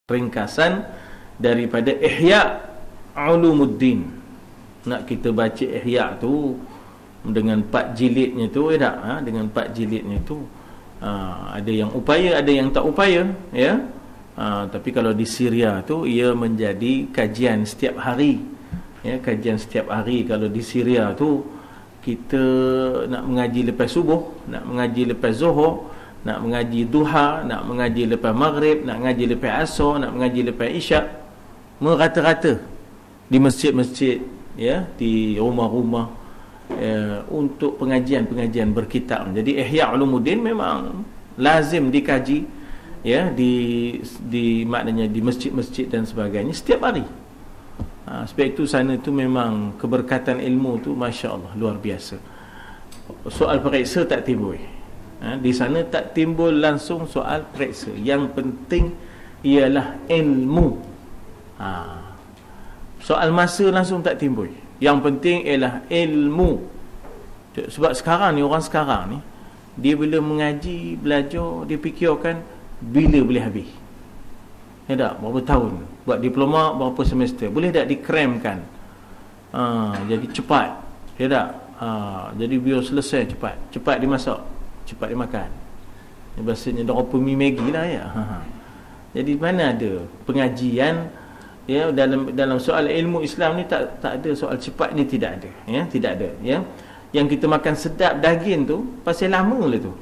ringkasan daripada Ihya Ulumuddin. Nak kita baca Ihya tu dengan 4 jilidnya tu, tak? Dengan 4 jilidnya tu, ada yang upaya, ada yang tak upaya, ya. Tapi kalau di Syria tu ia menjadi kajian setiap hari, ya, kajian setiap hari. Kalau di Syria tu kita nak mengaji lepas subuh, nak mengaji lepas zuhur, nak mengaji duha, nak mengaji lepas maghrib, nak mengaji lepas asar, nak mengaji lepas isyak, merata-rata di masjid-masjid, ya, di rumah-rumah, untuk pengajian-pengajian berkitab. Jadi Ihya Ulumuddin memang lazim dikaji, ya, di maknanya di masjid-masjid dan sebagainya setiap hari. Sebab itu sana tu memang keberkatan ilmu tu masya-Allah luar biasa. Soal periksa tak timbul. Di sana tak timbul langsung soal periksa. Yang penting ialah ilmu. Soal masa langsung tak timbul. Yang penting ialah ilmu. Sebab sekarang ni, orang sekarang ni, dia bila mengaji, belajar, dia fikirkan bila boleh habis. Ya tak? Berapa tahun? Buat diploma berapa semester? Boleh tak dikremkan? Jadi cepat. Ya tak? Jadi biar selesai cepat. Cepat dimasak, cepat dimakan. Bahasanya dah apa mi Maggi lah, ya. Jadi mana ada pengajian, ya, dalam soal ilmu Islam ni tak ada soal cepat ni, tidak ada, ya, tidak ada, ya. Yang kita makan sedap daging tu pasal lama lah tu.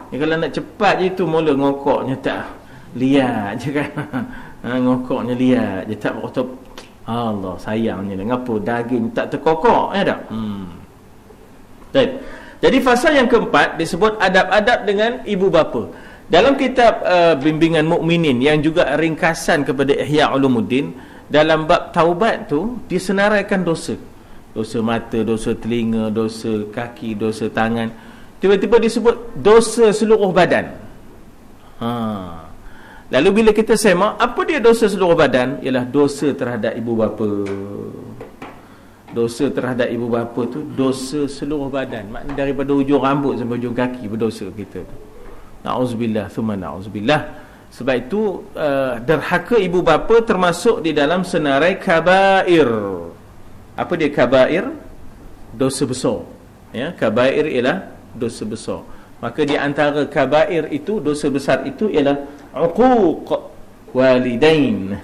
Ya, kalau nak cepat je tu mula ngokoknya tak lihat je kan. Ngokoknya lihat je tak berkata Allah sayangnya ngapa daging tak terkokok, ya tak? Baik. Jadi fasal yang keempat disebut adab-adab dengan ibu bapa. Dalam kitab bimbingan mukminin yang juga ringkasan kepada Ihya Ulumuddin, dalam bab taubat tu disenaraikan dosa. Dosa mata, dosa telinga, dosa kaki, dosa tangan. Tiba-tiba disebut dosa seluruh badan. Lalu bila kita semak, apa dia dosa seluruh badan? Ialah dosa terhadap ibu bapa. Dosa terhadap ibu bapa tu dosa seluruh badan. Maknanya daripada ujung rambut sampai ujung kaki berdosa kita tu. Na'udzubillah, thumma na'udzubillah. Sebab itu derhaka ibu bapa termasuk di dalam senarai kabair. Apa dia kabair? Dosa besar. Ya, kabair ialah dosa besar. Maka di antara kabair itu, dosa besar itu ialah uquq walidain.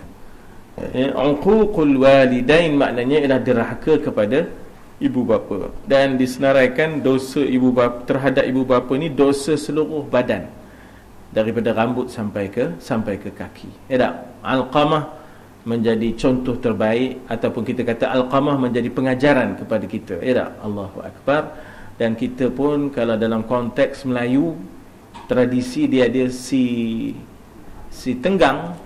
Uququl walidain maknanya ialah derhaka kepada ibu bapa. Dan disenaraikan dosa ibu bapa terhadap ibu bapa ni dosa seluruh badan, daripada rambut sampai ke kaki. Ya tak? Alqamah menjadi contoh terbaik, ataupun kita kata Alqamah menjadi pengajaran kepada kita. Ya tak? Allahu Akbar. Dan kita pun kalau dalam konteks Melayu, tradisi dia ada si tanggang,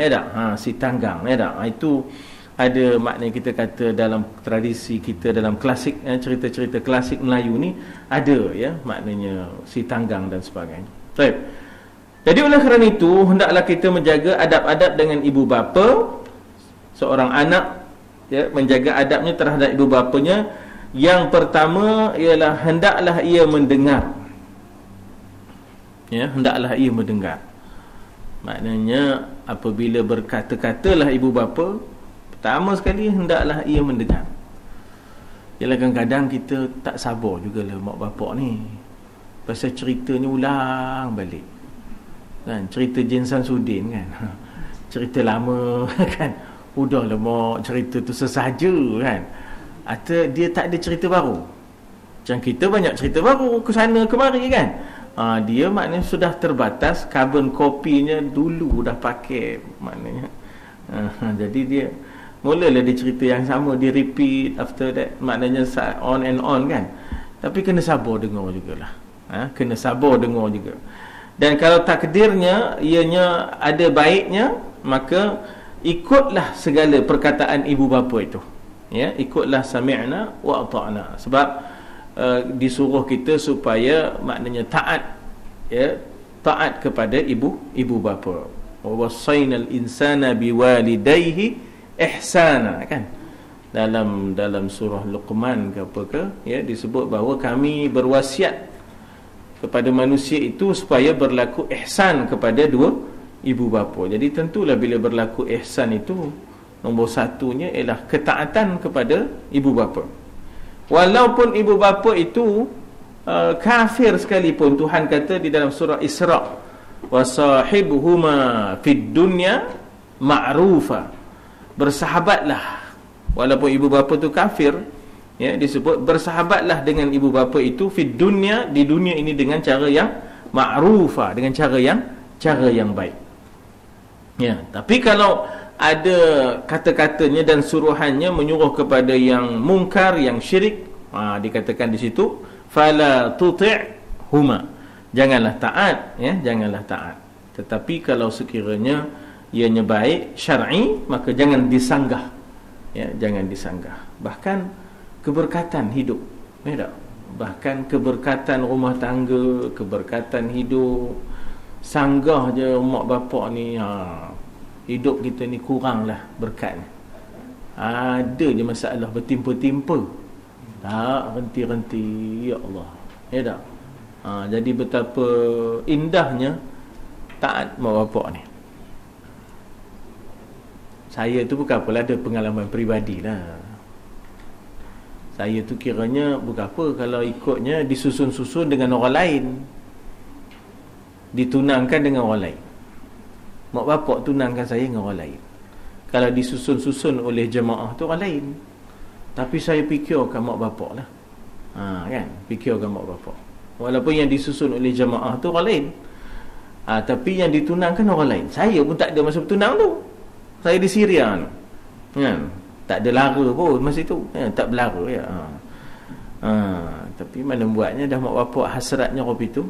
ya tak? Si tanggang, ya tak? Itu ada makna kita kata dalam tradisi kita, dalam klasik, cerita-cerita klasik Melayu ni ada, ya, maknanya si tanggang dan sebagainya. Baik. Jadi oleh kerana itu hendaklah kita menjaga adab-adab dengan ibu bapa. Seorang anak, ya, menjaga adabnya terhadap ibu bapanya. Yang pertama ialah hendaklah ia mendengar. Ya, hendaklah ia mendengar. Maknanya apabila berkata-katalah ibu bapa, pertama sekali hendaklah ia mendengar. Yalah, kadang-kadang kita tak sabar jugalah mak bapak ni. Pasal ceritanya ulang balik. Kan, cerita Jin Samsudin kan. Cerita lama kan. Udahlah mak, cerita tu sesaja kan. Atau dia tak ada cerita baru. Macam kita banyak cerita baru ke sana kemari kan. Dia maknanya sudah terbatas, carbon copy-nya dulu dah pakai maknanya. Jadi dia mulalah dia cerita yang sama, dia repeat after that, maknanya on and on kan. Tapi kena sabar dengar jugalah. Kena sabar dengar juga. Dan kalau takdirnya ianya ada baiknya, maka ikutlah segala perkataan ibu bapa itu. Ya, ikutlah sami'na wa ata'na. Sebab disuruh kita supaya maknanya taat, ya, taat kepada ibu bapa. Wa wassaynal insana biwalidayhi ihsana, kan, dalam surah Luqman ke apa ke, ya, disebut bahawa kami berwasiat kepada manusia itu supaya berlaku ihsan kepada ibu bapa. Jadi tentulah bila berlaku ihsan itu, nombor satunya ialah ketaatan kepada ibu bapa. Walaupun ibu bapa itu kafir sekalipun, Tuhan kata di dalam surah Isra, wasahibuhuma fid dunya ma'rufa, bersahabatlah walaupun ibu bapa tu kafir, ya, disebut bersahabatlah dengan ibu bapa itu fid dunya, di dunia ini, dengan cara yang ma'rufa, dengan cara yang baik. Ya, tapi kalau ada kata-katanya dan suruhannya menyuruh kepada yang mungkar, yang syirik, dikatakan di situ fala tuti'huma, janganlah taat, ya, janganlah taat. Tetapi kalau sekiranya ianya baik syar'i, maka jangan disanggah, ya, jangan disanggah. Bahkan keberkatan hidup, ya tak? Bahkan keberkatan rumah tangga, keberkatan hidup, sanggah je mak bapak ni, hidup kita ni kuranglah berkatnya. Ada je masalah bertimpa-timpa, tak renti-renti, ya Allah, ya tak? Jadi betapa indahnya taat mak bapak ni. Saya tu bukan apalah, ada pengalaman peribadi lah. Saya tu kiranya bukan apa, kalau ikutnya disusun-susun dengan orang lain, ditunangkan dengan orang lain. Mak bapak tunangkan saya dengan orang lain. Kalau disusun-susun oleh jemaah tu orang lain, tapi saya fikirkan mak bapak lah, kan, fikirkan mak bapak. Walaupun yang disusun oleh jemaah tu orang lain, tapi yang ditunangkan orang lain. Saya pun tak ada masa bertunang tu. Saya di Syria tu, kan, tak ada lara pun masa tu, ya, tak berlara, ya. Tapi mana buatnya, dah mak bapak hasratnya kopi tu.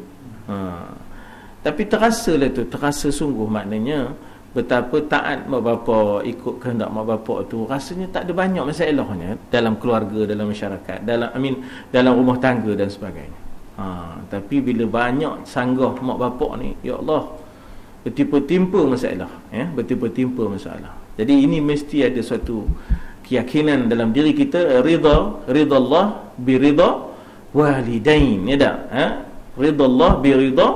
Tapi terasa lah tu, terasa sungguh, maknanya betapa taat mak bapak, ikut kehendak mak bapak tu, rasanya tak ada banyak masalahnya dalam keluarga, dalam masyarakat, dalam rumah tangga dan sebagainya. Tapi bila banyak sanggah mak bapak ni, ya Allah, bertimpa-timpa masalah, ya, bertimpa-timpa masalah. Jadi ini mesti ada suatu keyakinan dalam diri kita, ridha Allah bi ridha walidain, ya tak? Ridha Allah bi ridha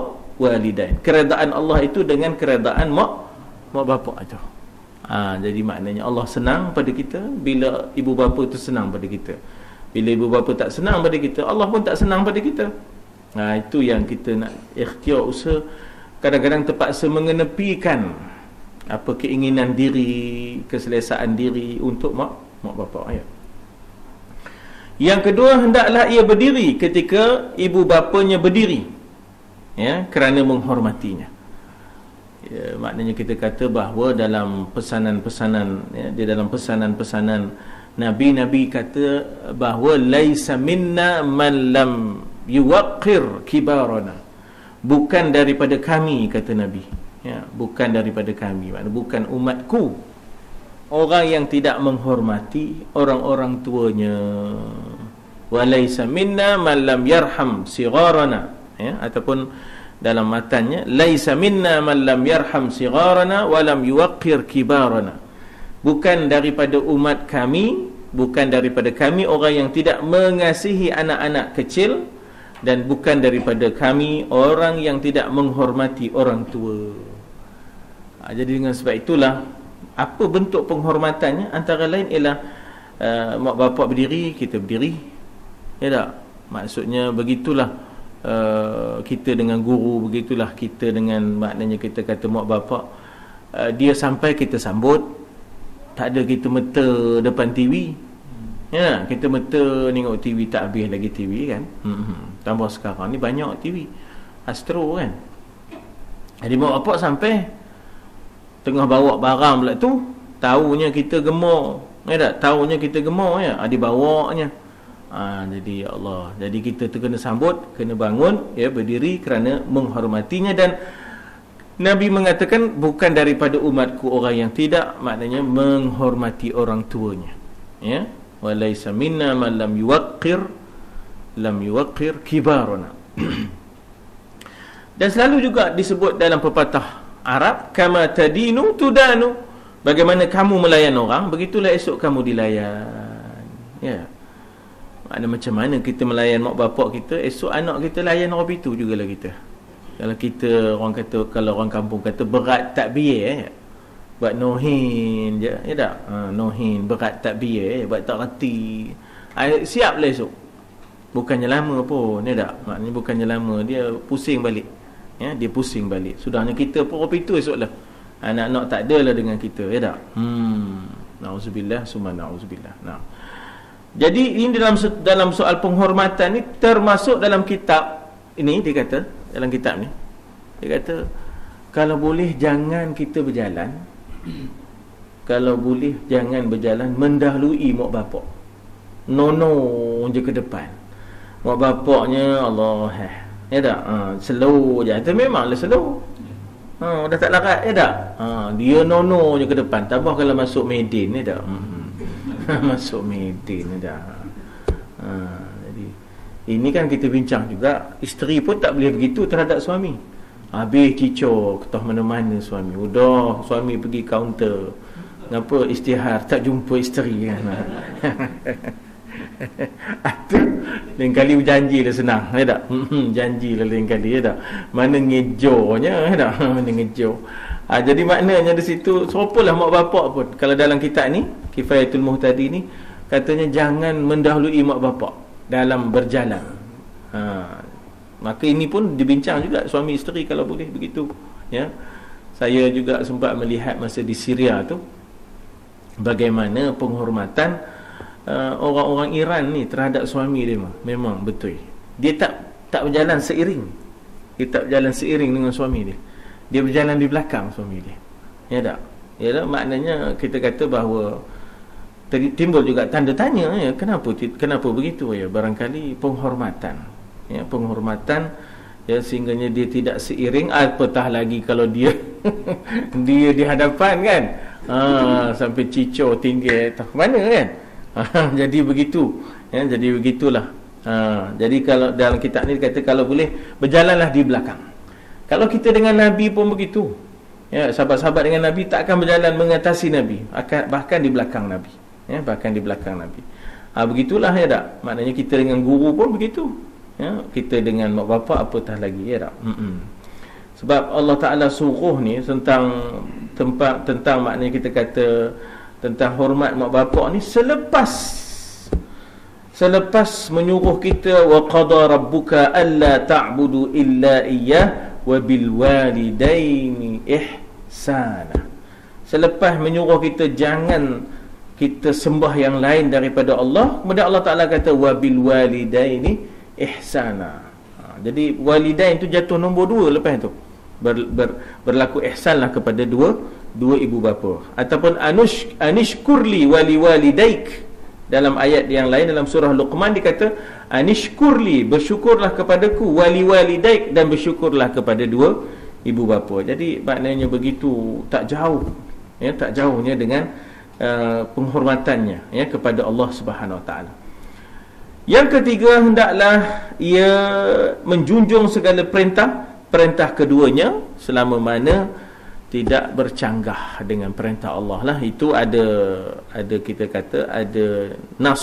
walidain, keredaan Allah itu dengan keredaan mak bapak itu. Jadi maknanya Allah senang pada kita bila ibu bapa itu senang pada kita. Bila ibu bapa tak senang pada kita, Allah pun tak senang pada kita. Itu yang kita nak ikhtiar, usaha. Kadang-kadang terpaksa mengenepikan apa keinginan diri, keselesaan diri untuk mak bapak, ya. Yang kedua, hendaklah ia berdiri ketika ibu bapanya berdiri, ya, kerana menghormatinya. Ya, maknanya kita kata bahawa dalam pesanan-pesanan, ya, di dalam pesanan-pesanan Nabi kata bahawa laisa minna man lam yuwaqqir kibarana, bukan daripada kami, kata Nabi, ya, bukan daripada kami, maknanya bukan umatku orang yang tidak menghormati orang-orang tuanya. Walaisa minna man lam yarham sigharana, ya, ataupun dalam matanya laisa minna man lam yarham sigharana wa lam yuwaqqir kibarana, bukan daripada umat kami, bukan daripada kami orang yang tidak mengasihi anak-anak kecil, dan bukan daripada kami orang yang tidak menghormati orang tua. Jadi dengan sebab itulah, apa bentuk penghormatannya? Antara lain ialah mak bapak berdiri, kita berdiri, ya tak? Maksudnya begitulah, kita dengan guru, begitulah kita dengan, maknanya kita kata mak bapak, dia sampai kita sambut, tak ada kita meta depan TV, ya, kita meta tengok TV, tak habis lagi TV, kan. Tambah sekarang ni banyak TV Astro, kan. Jadi mak bapak sampai tengah bawa barang pula tu, tahunya kita gemar, ya tak, tahunya kita gemar, ya, dibawanya. Jadi ya Allah, jadi kita tu kena sambut, kena bangun, ya, berdiri kerana menghormatinya. Dan Nabi mengatakan bukan daripada umatku orang yang tidak, maknanya menghormati orang tuanya, ya. Walaisa minna man lam yuwaqqir kibarana. Dan selalu juga disebut dalam pepatah Arab, kama tadinu tudanu, bagaimana kamu melayan orang, begitulah esok kamu dilayan, ya. Maknanya macam mana kita melayan mak bapak kita, esok anak kita layan orang itu jugalah kita, Kalau kita orang kata, kalau orang kampung kata berat takbir, buat nohin je, ya tak? Nohin berat takbir, buat tak reti. Siap lah esok. Bukannya lama pun, ya tak? Maknanya bukannya lama, dia pusing balik. Ya, dia pusing balik. Sudahnya kita pun itu esok lah. Anak-anak tak adalah dengan kita, ya tak? Na'udzubillah, summa na'udzubillah. Nah. Jadi ini dalam soal penghormatan ni termasuk dalam kitab ini, dia kata dalam kitab ni, dia kata kalau boleh jangan kita berjalan, kalau boleh jangan berjalan mendahului mak bapak, nono je ke depan. Mak bapaknya Allah, ya tak? Slow je. Itu memanglah slow. Dah tak larat, ya tak? Dia nono je ke depan. Tambah kalau masuk Medan, ya tak? Masuk Medan, ya tak? Jadi ini kan kita bincang juga, isteri pun tak boleh begitu terhadap suami. Habis cicor ketah mana-mana suami. Udah suami pergi kaunter, kenapa istihar tak jumpa isteri kan? Lain kali berjanji lah senang, ya tak? Janji lah lain kali, ya tak? Mana ngejornya, ya tak? Mana ngejor. Jadi maknanya di situ serupalah mak bapak pun. Kalau dalam kitab ni Kifayatul Muhtadi ni katanya jangan mendahului mak bapak dalam berjalan. Maka ini pun dibincang juga suami isteri kalau boleh begitu, ya. Saya juga sempat melihat masa di Syria tu bagaimana penghormatan orang-orang Iran ni terhadap suami dia. Memang betul. Dia tak berjalan seiring. Dia tak berjalan seiring dengan suami dia. Dia berjalan di belakang suami dia. Ya tak? Ya tak? Maknanya kita kata bahawa timbul juga tanda tanya, ya, kenapa begitu, ya? Barangkali penghormatan, ya, penghormatan, ya, sehingganya dia tidak seiring. Apatah lagi kalau dia dia di hadapan kan, sampai cicor tinggi tak mana kan. Jadi begitu, ya, jadi begitulah. Jadi kalau dalam kitab ni kata kalau boleh berjalanlah di belakang. Kalau kita dengan Nabi pun begitu, ya, sahabat-sahabat dengan Nabi tak akan berjalan mengatasi Nabi, bahkan di belakang Nabi, ya, bahkan di belakang Nabi. Begitulah, ya tak? Maknanya kita dengan guru pun begitu, ya, kita dengan mak bapak apatah lagi, ya tak? Sebab Allah Ta'ala suruh ni tentang maknanya kita kata tentang hormat mak bapak ni selepas menyuruh kita wa qada rabbuka alla ta'budu illa iyyah wa bil walidaini ihsana. Selepas menyuruh kita jangan kita sembah yang lain daripada Allah, kemudian Allah Ta'ala kata wa bil walidaini ihsana. Jadi walidain tu jatuh nombor 2 lepas tu. Berlaku ihsanlah kepada dua ibu bapa. Ataupun anishkurli wali walidaik. Dalam ayat yang lain dalam surah Luqman dikata anishkurli, bersyukurlah kepadaku, wali walidaik, dan bersyukurlah kepada dua ibu bapa. Jadi maknanya begitu tak jauh, ya, tak jauhnya dengan penghormatannya, ya, kepada Allah Subhanahu Wa Taala. Yang ketiga, hendaklah ia menjunjung segala perintah keduanya selama mana tidak bercanggah dengan perintah Allah lah. Itu ada kita kata ada nas,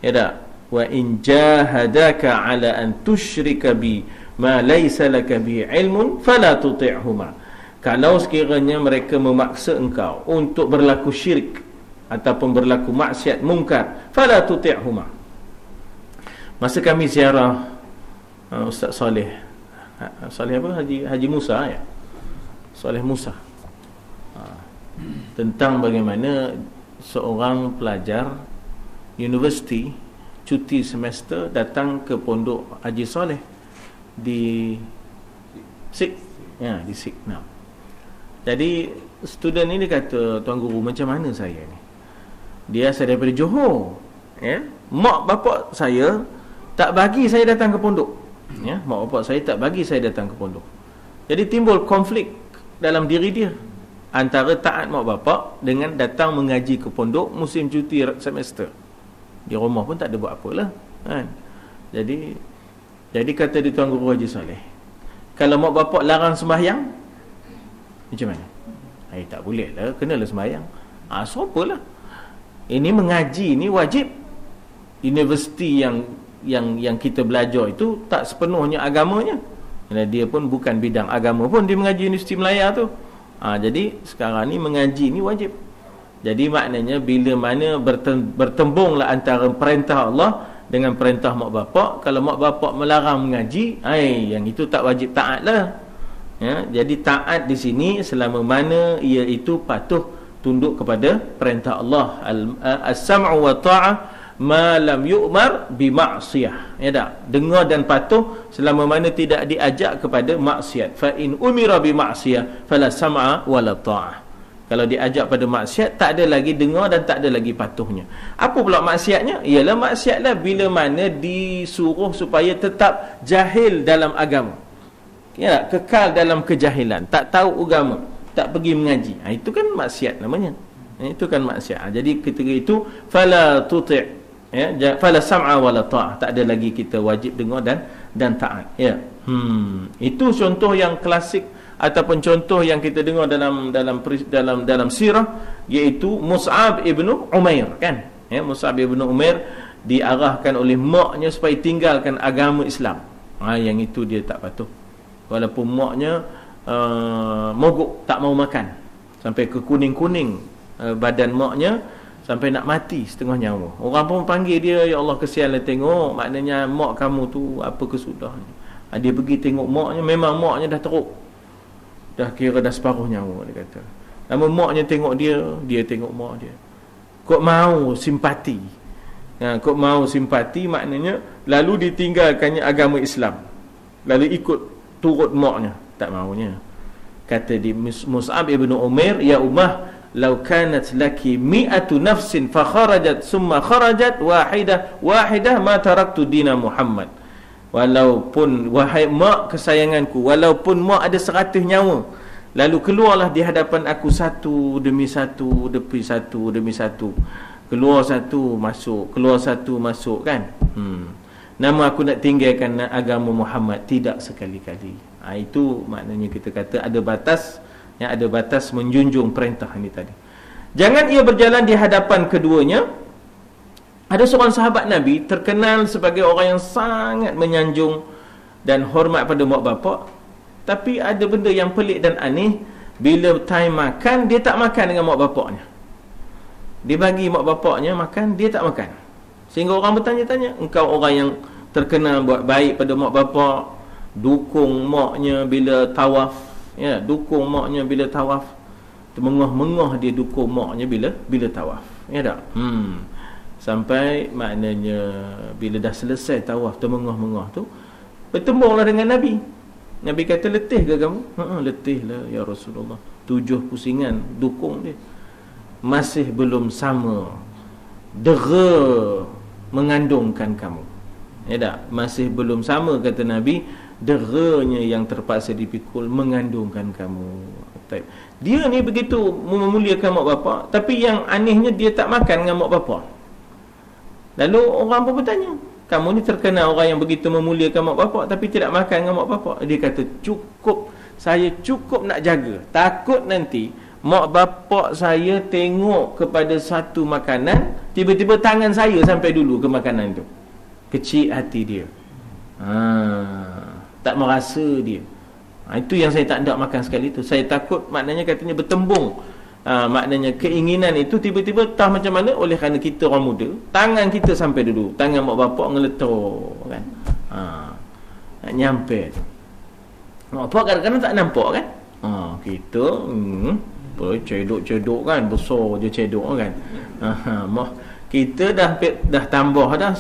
ya tak? Wa in jahadaka ala an tusyrika bi ma laysa laka bi ilmun fala tuti'huma. Kalau sekiranya mereka memaksa engkau untuk berlaku syirik ataupun berlaku maksiat mungkar, fala tuti'huma. Masa kami ziarah Ustaz Saleh apa, Haji Musa, ya, Saleh Musa, tentang bagaimana seorang pelajar universiti cuti semester datang ke pondok Haji Saleh di Sik, ya, di Sik. Nah, jadi student ini kata, tuan guru, macam mana saya ni, dia asal daripada Johor, ya, mak bapak saya tak bagi saya datang ke pondok, ya, mak bapak saya tak bagi saya datang ke pondok. Jadi timbul konflik dalam diri dia antara taat mak bapak dengan datang mengaji ke pondok musim cuti semester. Di rumah pun tak ada buat apalah, kan. Jadi kata di tuan guru Haji Saleh, kalau mak bapak larang sembahyang macam mana? Tak boleh lah, kenalah sembahyang. Sopalah. Ini mengaji ni wajib. Universiti yang kita belajar itu tak sepenuhnya agamanya. Dan dia pun bukan bidang agama pun, dia mengaji Universiti Melaya tu. Jadi sekarang ni mengaji ni wajib. Jadi maknanya bila mana bertembunglah antara perintah Allah dengan perintah mak bapak. Kalau mak bapak melarang mengaji, yang itu tak wajib taat lah. Ya, jadi taat di sini selama mana ia itu patuh tunduk kepada perintah Allah. As-sam'u wa ta'ah ma lam yu'mar bi ma'siyah. Ya tak? Dengar dan patuh selama mana tidak diajak kepada maksiat. Fa in umira bi ma'siyah fala sam'a wala ta'ah. Kalau diajak pada maksiat, tak ada lagi dengar dan tak ada lagi patuhnya. Apa pula maksiatnya? Ialah maksiatlah bila mana disuruh supaya tetap jahil dalam agama. Ya, kekal dalam kejahilan, tak tahu agama, tak pergi mengaji. Itu kan maksiat namanya. Itu kan maksiat. Jadi ketika itu fala tuti', fala sam'a wala ta'ah. Tak ada lagi kita wajib dengar dan taat. Ya. Itu contoh yang klasik ataupun contoh yang kita dengar dalam sirah, iaitu Mus'ab ibnu Umair, kan? Mus'ab ibnu Umair diarahkan oleh maknya supaya tinggalkan agama Islam. Yang itu dia tak patuh. Walaupun maknya mogok, tak mau makan sampai ke kuning-kuning badan maknya, sampai nak mati setengah nyawa. Orang pun panggil dia, ya Allah kesianlah tengok, maknanya mak kamu tu apa kesudahnya. Dia pergi tengok maknya, memang maknya dah teruk, dah kira dah separuh nyawa, dia kata. Lama maknya tengok dia, dia tengok mak dia. Kok mau simpati. Kok mau simpati maknanya lalu ditinggalkannya agama Islam, lalu ikut turut maknya, tak maunya. Kata di Mus'ab ibn Umair, ya ummah, law kanat laki mi'atu nafsin fa kharajat summa kharajat wahidah ma taraktu dina Muhammad. Walaupun, wahai mak kesayanganku, walaupun mak ada 100 nyawa, lalu keluarlah di hadapan aku satu demi satu demi satu, keluar satu masuk, keluar satu masuk, kan? Nama aku nak tinggalkan agama Muhammad, tidak sekali-kali. Itu maknanya kita kata ada batas, ada batas menjunjung perintah ini tadi. Jangan ia berjalan di hadapan keduanya. Ada seorang sahabat Nabi terkenal sebagai orang yang sangat menyanjung dan hormat pada mak bapak, tapi ada benda yang pelik dan aneh. Bila time makan, dia tak makan dengan mak bapaknya. Dia bagi mak bapaknya makan, dia tak makan. Sehingga orang bertanya-tanya, engkau orang yang terkenal buat baik pada mak bapak, dukung maknya bila tawaf, dukung maknya bila tawaf, termengah-mengah dia dukung maknya bila tawaf, ya tak? Sampai maknanya bila dah selesai tawaf termengah-mengah tu, bertembunglah dengan Nabi. Nabi kata, letih ke kamu? Letihlah ya Rasulullah. 7 pusingan dukung dia, masih belum sama dera mengandungkan kamu. Ya tak? Masih belum sama, kata Nabi, deranya yang terpaksa dipikul mengandungkan kamu. Dia ni begitu memuliakan mak bapak, tapi yang anehnya dia tak makan dengan mak bapak. Lalu orang pun bertanya, kamu ni terkenal orang yang begitu memuliakan mak bapak tapi tidak makan dengan mak bapak. Dia kata, cukup, saya cukup nak jaga, takut nanti mak bapak saya tengok kepada satu makanan, tiba-tiba tangan saya sampai dulu ke makanan tu. Kecil hati dia, tak merasa dia. Itu yang saya tak nak makan sekali tu. Saya takut, maknanya katanya bertembung, maknanya keinginan itu tiba-tiba entah macam mana, oleh kerana kita orang muda, tangan kita sampai dulu, tangan mak bapak ngeletor, kan? Nak nyampe tu. Mak bapak kadang-kadang tak nampak, kan? Kita cedok-cedok, kan? Besar je cedok, kan? Kita dah tambah dah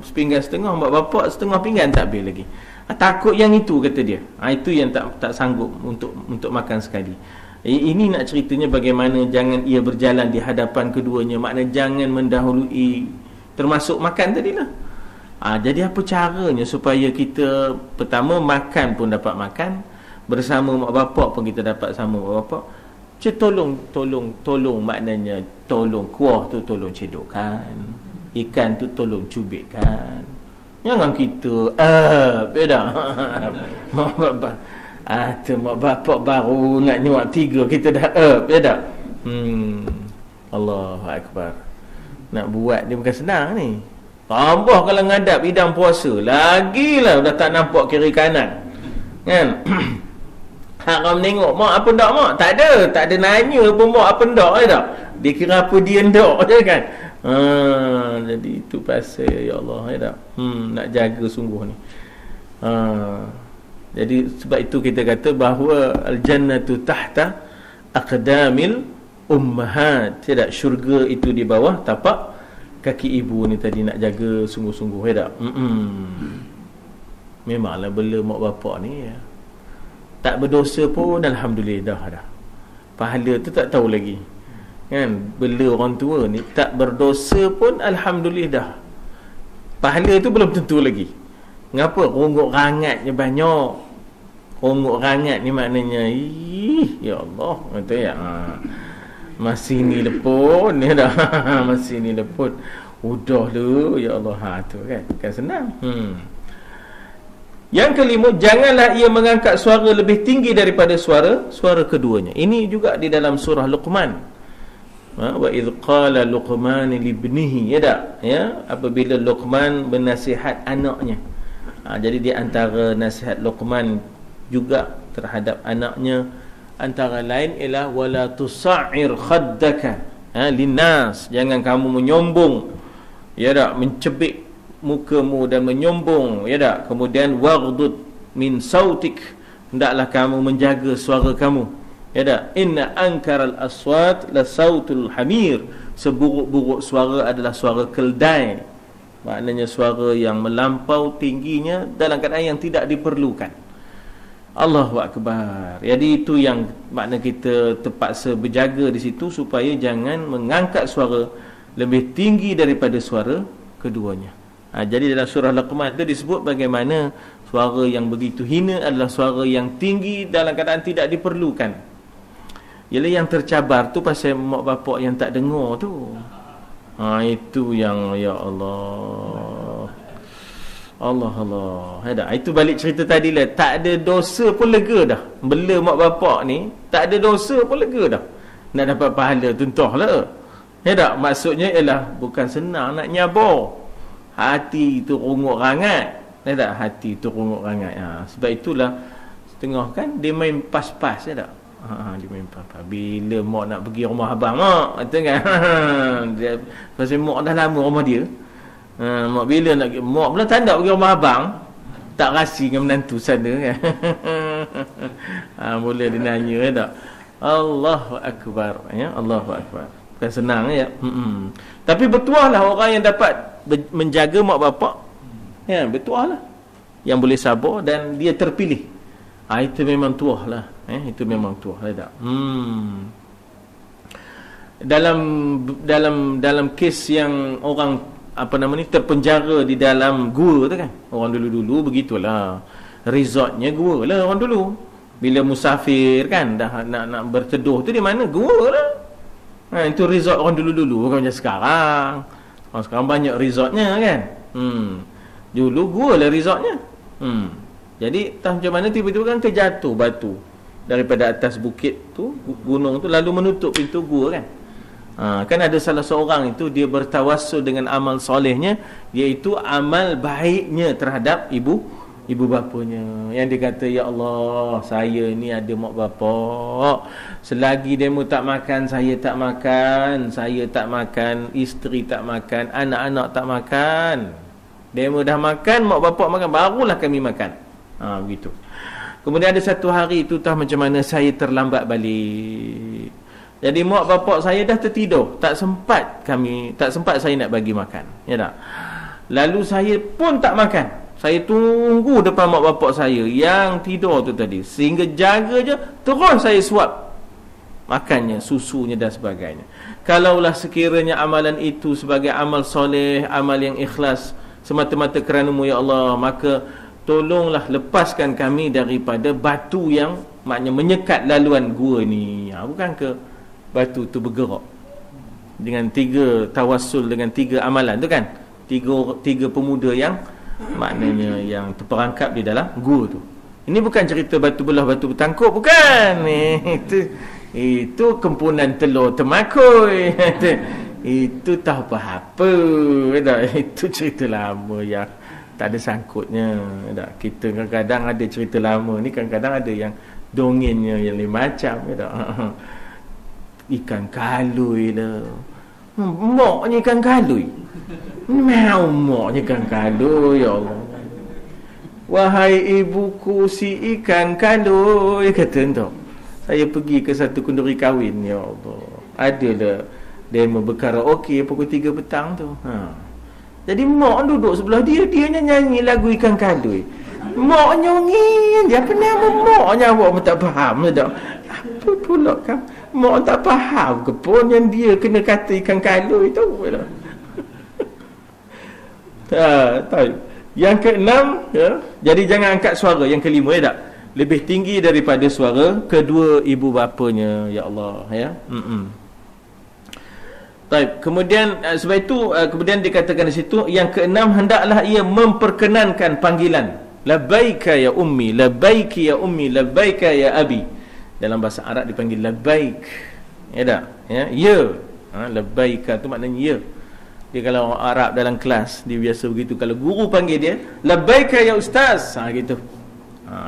sepinggan setengah, mak bapak setengah pinggan tak habis lagi. Takut yang itu, kata dia. Itu yang tak sanggup untuk makan sekali. Ini nak ceritanya bagaimana jangan ia berjalan di hadapan keduanya. Maknanya jangan mendahului, termasuk makan tadilah. Jadi apa caranya supaya kita pertama makan pun dapat makan, bersama mak bapak pun kita dapat sama mak bapak. Tolong, maknanya tolong kuah tu tolong cedokkan, ikan tu tolong cubitkan. Jangan kita beda. Mak bapak mak bapak baru nak nyuap 3, kita dah beda. Allahu Akbar. Nak buat dia bukan senang ni. Tambah kalau ngadap hidang puasa, lagilah dah tak nampak kiri kanan. kan. Haram tengok mak apa ndak mak? Tak ada nanya pun mak apa ndak dah. Dia kira apa dia ndak je kan. Jadi itu pasal ya Allah ya tak. Nak jaga sungguh ni. Jadi sebab itu kita kata bahawa al-jannatu tahta aqdamil ummahat. Tidak, syurga itu di bawah tapak kaki ibu ni tadi, nak jaga sungguh-sungguh ya tak. Memanglah bela mak bapak ni ya. Tak berdosa pun alhamdulillah dah. Pahala tu tak tahu lagi. Kan, bela orang tua ni tak berdosa pun alhamdulillah. Pahala tu belum tentu lagi. Ngapa? Rongok rangatnya banyak. Rongok rangat ni maknanya ya Allah, kata ya. Masih ni lepun ni dah. Masih ni lepun. Udah lu ya Allah, tu kan senang. Yang kelima, janganlah ia mengangkat suara lebih tinggi daripada suara keduanya. Ini juga di dalam surah Luqman. Wa idh qala Luqman li ibnihi, ya tak? Ya, apabila Luqman bernasihat anaknya. Jadi di antara nasihat Luqman juga terhadap anaknya antara lain ialah wala tusa'ir khaddaka linnas, jangan kamu menyombong, ya tak, mencebik mukamu dan menyombong, ya tak. Kemudian waghdud min sautik, hendaklah kamu menjaga suara kamu, ya tak. Inna ankaral aswat la sautul hamir, seburuk-buruk suara adalah suara keldai, maknanya suara yang melampau tingginya dalam keadaan yang tidak diperlukan. Allahu Akbar. Jadi itu yang makna kita terpaksa berjaga di situ supaya jangan mengangkat suara lebih tinggi daripada suara keduanya. Jadi dalam surah Luqman itu disebut bagaimana suara yang begitu hina adalah suara yang tinggi dalam keadaan tidak diperlukan. Ialah yang tercabar tu pasal mak bapak yang tak dengar tu. Itu yang ya Allah. Allah. Itu balik cerita tadi lah. Tak ada dosa pun lega dah. Bela mak bapak ni tak ada dosa pun lega dah. Nak dapat pahala tu entahlah. Ya tak? Maksudnya ialah bukan senang nak nyabar. Hati itu runguk rangat. Ya tak? Hati itu runguk rangat. Sebab itulah setengah kan dia main pas-pas, ya tak? Dia main pas-pas. Bila mak nak pergi rumah abang mak, kata kan. Dia pasal mak dah lama rumah dia. Mak bila nak mak pula tak nak pergi rumah abang, tak rasi dengan menantu sana kan. Mula dia nanya, ya tak? Allahu Akbar, ya, Allahu Akbar. Bukan senang ya. Tapi bertuahlah orang yang dapat menjaga mak bapak. Ya, bertuahlah. Yang boleh sabar dan dia terpilih. Itu memang tuahlah. Itu memang tuah, ya tak? Dalam kes yang orang terpenjara di dalam gua tu kan. Orang dulu-dulu begitulah. Resortnya gua lah orang dulu. Bila musafir kan dah nak berteduh tu di mana? Gua lah. Itu resort orang dulu-dulu, bukan macam sekarang. Orang sekarang banyak resortnya kan. Dulu gua lah resortnya. Jadi tak macam mana tiba-tiba kan terjatuh batu daripada atas bukit tu, gunung tu, lalu menutup pintu gua kan. Kan ada salah seorang itu dia bertawassul dengan amal solehnya, iaitu amal baiknya terhadap ibu bapanya, yang dia kata, ya Allah, saya ni ada mak bapak, selagi demo tak makan, saya tak makan, isteri tak makan, anak-anak tak makan. Demo dah makan, mak bapak makan, barulah kami makan. Begitu. Kemudian ada satu hari itu macam mana saya terlambat balik. Jadi mak bapak saya dah tertidur, tak sempat saya nak bagi makan, ya tak? Lalu saya pun tak makan. Saya tunggu depan mak bapak saya yang tidur tu tadi, sehingga jaga je, terus saya suap makannya, susunya dan sebagainya. Kalaulah sekiranya amalan itu sebagai amal soleh, amal yang ikhlas semata-mata kerana-Mu ya Allah, maka tolonglah lepaskan kami daripada batu yang maknanya menyekat laluan gua ni. Bukan ke batu tu bergerak dengan tawassul dengan 3 amalan tu kan, tiga pemuda yang maknanya yang terperangkap di dalam gua tu. Ini bukan cerita batu belah batu bertangkup, bukan. Itu kempunan telur temakui. Itu tak apa-apa. Itu cerita lama yang tak ada sangkutnya tak? Kita kadang-kadang ada cerita lama ni, kadang-kadang ada yang dongengnya yang lain macam tak? Ikan kalui lah, moknya ikan kalui, mau moknya ikan kalui. Ya Allah, wahai ibuku si ikan kalui, kata tu. Saya pergi ke satu kenduri kahwin, ya Allah, adalah demo berkaraoke pukul 3 petang tu. Jadi mak duduk sebelah dia, dianya nyanyi lagu ikan kalui. Mak nyongin, dia apa nama maknya awak pun tak faham tak? Apa pula kan? Mak tak faham ke pun yang dia kena kata ikan kalui tu. Yang keenam, ya, jadi jangan angkat suara. Yang kelima, ya tak? Lebih tinggi daripada suara kedua ibu bapanya, ya Allah, ya. Baik, kemudian sebab itu kemudian dikatakan di situ yang keenam, hendaklah ia memperkenankan panggilan labbaika ya ummi, labbaiki ya ummi, labbaika ya abi. Dalam bahasa Arab dipanggil labbaik, ya tak? Ya, labbaika tu maknanya ya. Dia kalau orang Arab dalam kelas dia biasa begitu, kalau guru panggil dia labbaika ya ustaz, gitu.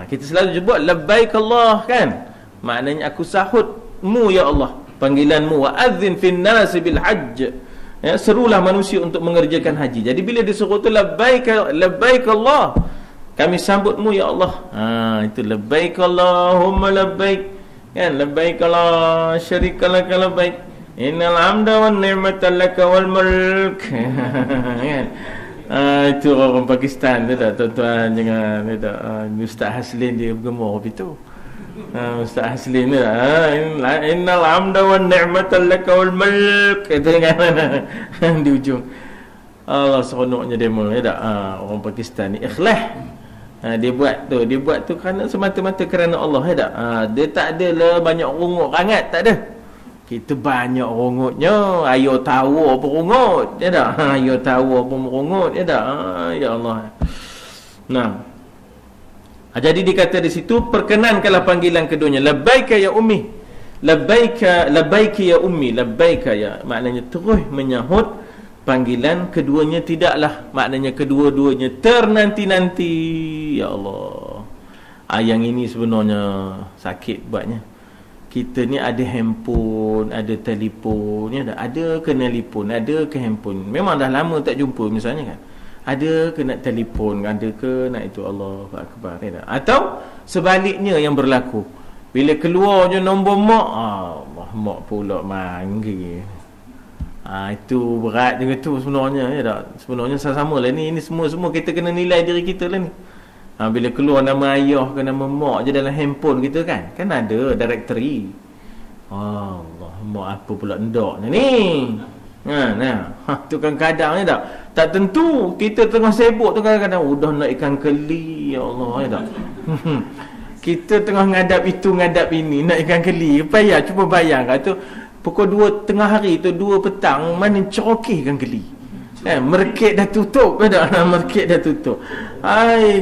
Kita selalu sebut labbaik Allah kan, maknanya aku sahutmu ya Allah, panggilanmu. Wa adzin fin nas bil hajj, ya, serulah manusia untuk mengerjakan haji. Jadi bila disuruh tu labbaik Allah, kami sambutmu ya Allah. Itu labbaik Allahumma labbaik, kan, labbaik la syarika lak labbaik, innal hamda wan ni'mata lak wal mulk. Kan, itu orang Pakistan tu tak, tuan-tuan jangan tak. Ustaz Haslin dia gemar begitu. Ustaz Haslin ni innal hamda wan ni'mata lak wal mulk, itu kan di ujung. Allah seronoknya demo, ya tak? Orang Pakistan ni ikhlas. Dia buat tu kerana semata-mata kerana Allah, ya tak? Dia tak adalah banyak rungut rangat, tak ada. Kita banyak rungutnya, ayo tahu apa rungut, ya tak? Ayo tahu apa rungut, ya tak? Ya Allah. Nah, jadi dikata di situ, perkenankanlah panggilan keduanya, labbaika ya ummi, labbaiki ya ummi, labbaika ya, maknanya terus menyahut panggilan keduanya, tidaklah maknanya kedua-duanya ternanti-nanti. Ya Allah, yang ini sebenarnya sakit buatnya. Kita ni ada handphone, ada telefon, ya, ada ke telefon, ada ke handphone. Memang dah lama tak jumpa misalnya kan. Ada ke nak telefon, ada ke nak itu, Allahu akbar, ya. Atau sebaliknya yang berlaku. Bila keluar je nombor mak, mak pula manggil. Itu berat juga tu sebenarnya, ya tak? Sebenarnya sama lah ni semua kita kena nilai diri kita lah ni. Bila keluar nama ayah ke nama mak je dalam handphone kita kan ada directory. Allah, mak apa pula ndaknya ni. Tu kan kadang, ya tak tentu. Kita tengah sibuk tu kadang-kadang udah nak ikan keli, ya Allah, ya tak? Kita tengah ngadap itu ngadap ini, nak ikan keli, payah. Cuba bayangkan tu pukul 2 tengah hari tu, 2 petang, mana cerokeh ikan keli. Merkit dah tutup, merkit dah tutup.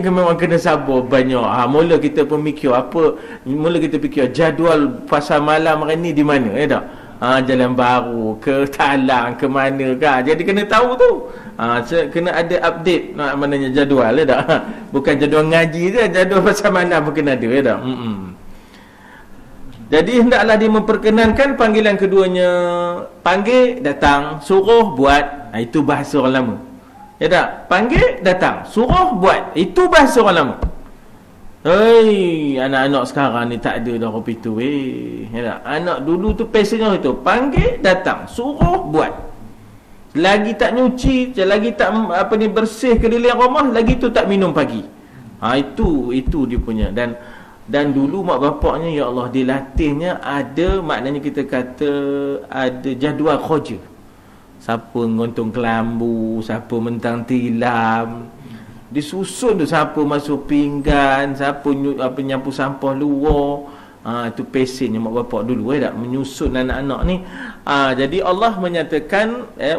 Memang kena sabar banyak. Mula kita pun mikir mula kita fikir jadual pasar malam hari ni di mana, ya tak? Jalan Baru ke Talang ke mana kan. Jadi kena tahu tu. Kena ada update maknanya jadual, ya tak? Bukan jadual ngaji je, jadual pasar malam pun kena ada, ya tak? Jadi hendaklah dia memperkenankan panggilan keduanya. Panggil, datang, suruh, buat. Itu bahasa orang lama, ya tak? Panggil, datang, suruh, buat. Itu bahasa orang lama. Anak-anak sekarang ni tak ada dah kopi tu, ya tak? Anak dulu tu pesennya itu, panggil, datang, suruh, buat. Lagi tak nyuci, lagi tak bersih keliling rumah, lagi tu tak minum pagi. Itu dia punya. Dan dulu mak bapaknya, ya Allah, dilatihnya ada, maknanya kita kata ada jadual kerja. Siapa ngontung kelambu, siapa mentang tilam, disusun tu, siapa masuk pinggan, siapa nyapu sampah luar. Itu pesennya mak bapak dulu, ya tak? Menyusun anak-anak ni. Jadi Allah menyatakan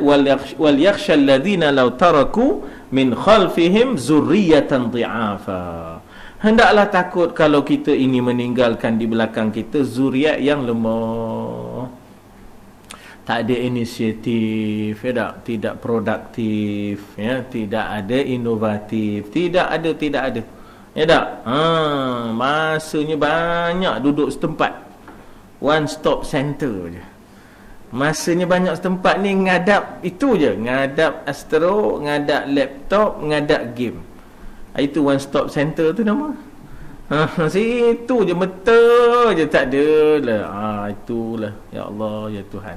wal yakhshal ladzina law taraku min khalfihim zurriyatan dhi'afa. Hendaklah takut kalau kita ini meninggalkan di belakang kita zuriat yang lemah. tak ada inisiatif, ya tak? Tidak produktif, ya, tidak ada inovatif, tidak ada. Ya tak? Masanya banyak duduk setempat. One stop center je. Masanya banyak setempat ni ngadap itu je, ngadap Astro, ngadap laptop, ngadap game. Itu one stop center tu nama. Situ je, betul je, tak ada lah. Itulah, ya Allah, ya Tuhan.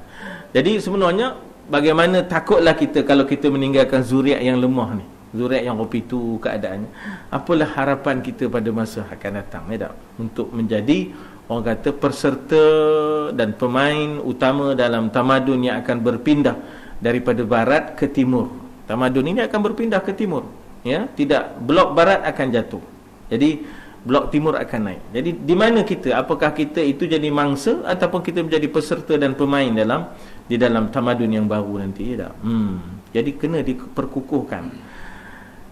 Jadi sebenarnya bagaimana takutlah kita kalau kita meninggalkan zuriat yang lemah ni, zuriat yang kopitu keadaannya. Apalah harapan kita pada masa akan datang, ya tak? Untuk menjadi orang kata peserta dan pemain utama dalam tamadun yang akan berpindah daripada barat ke timur. Tamadun ini akan berpindah ke timur, ya, tidak, blok barat akan jatuh. Jadi blok timur akan naik. Jadi di mana kita? Apakah kita itu jadi mangsa ataupun kita menjadi peserta dan pemain di dalam tamadun yang baru nanti, ya tak? Jadi kena diperkukuhkan.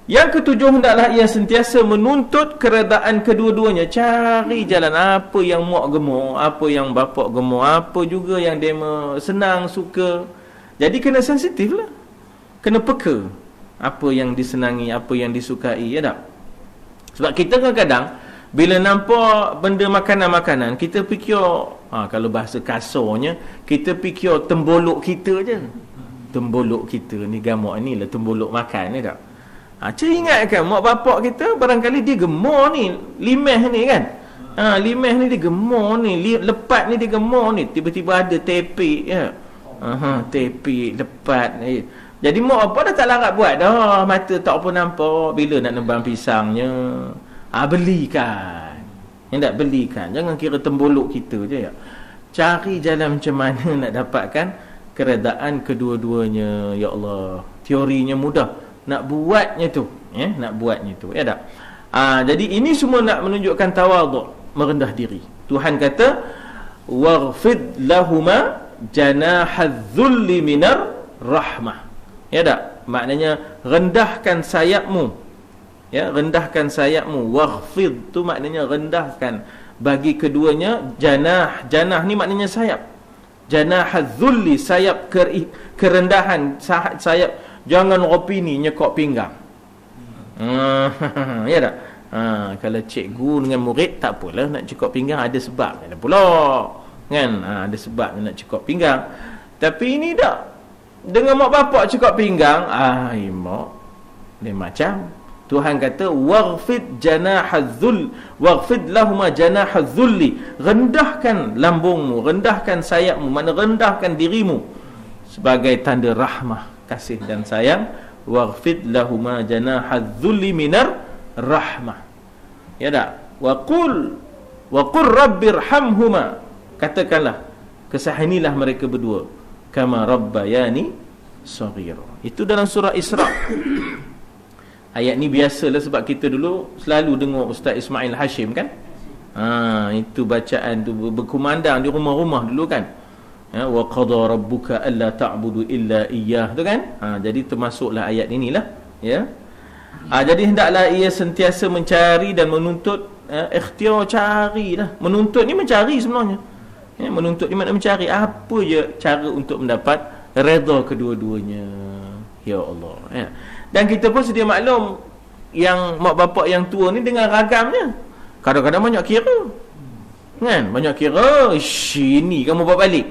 Yang ketujuh, hendaklah ia sentiasa menuntut keredaan kedua-duanya. Cari jalan apa yang muak gemuk, apa yang bapak gemuk, apa juga yang dia senang, suka. Jadi kena sensitif lah, kena peka apa yang disenangi, apa yang disukai, ya tak? Sebab kita kadang-kadang bila nampak benda makanan-makanan, kita fikir, kalau bahasa kasarnya, kita fikir tembolok kita je. Tembolok kita ni, gamak ni lah tembolok makan, ni tak? Cik ingat kan, mak bapak kita barangkali dia gemar ni, limeh ni kan. Limeh ni dia gemar ni, lepat ni dia gemar ni, tiba-tiba ada tepik, ya. Tepik, lepat ni. Jadi mak apa dah tak larat buat dah, mata tak apa nampak. Bila nak nembang pisangnya, belikan. Yang tak belikan, jangan kira tembolok kita je, ya. Cari jalan macam mana nak dapatkan keredaan kedua-duanya, ya Allah. Teorinya mudah, nak buatnya tu, ya, nak buatnya tu, ya tak? Jadi ini semua nak menunjukkan tawaduk, merendah diri. Tuhan kata, waghfid lahuma janahadh-dhulli minar rahmah. Ya tak? Maknanya rendahkan sayapmu. Ya, rendahkan sayapmu. Waghfid tu maknanya rendahkan bagi keduanya. Janah ni maknanya sayap. Janahadh-dhulli, sayap kerendahan, sayap. Jangan opini nyekok pinggang. Ya tak? Kalau cikgu dengan murid tak apalah nak cekok pinggang, ada sebab. Ada pula kan? Ada sebab nak cekok pinggang. Tapi ini tak. Dengan mak bapak cekak pinggang, mak dia macam Tuhan kata waghfid janahadh-dhull, waghfid lahuma janahadh-dhulli, rendahkan lambungmu, rendahkan sayapmu, mana rendahkan dirimu sebagai tanda rahmah, kasih dan sayang. Waghfid lahuma janahadh-dhulli minar rahmah, ya tak? Wa qul rabbirhamhuma, katakanlah kesahinilah mereka berdua kama rabbayani saghira. Itu dalam surah Isra. Ayat ni biasalah sebab kita dulu selalu dengar Ustaz Ismail Hashim kan. Itu bacaan tu berkumandang di rumah-rumah dulu kan. Wa qada rabbuka alla ta'budu illa iyyah tu kan. Jadi termasuklah ayat inilah, ya. Jadi hendaklah ia sentiasa mencari dan menuntut, ikhtiar, carilah. Menuntut ni mencari sebenarnya. Menuntut di mana, mencari apa je cara untuk mendapat redha kedua-duanya, ya Allah, ya. Dan kita pun sedia maklum, yang mak bapak yang tua ni dengan ragamnya, kadang-kadang banyak kira kan, banyak kira. Ini kamu bawa balik.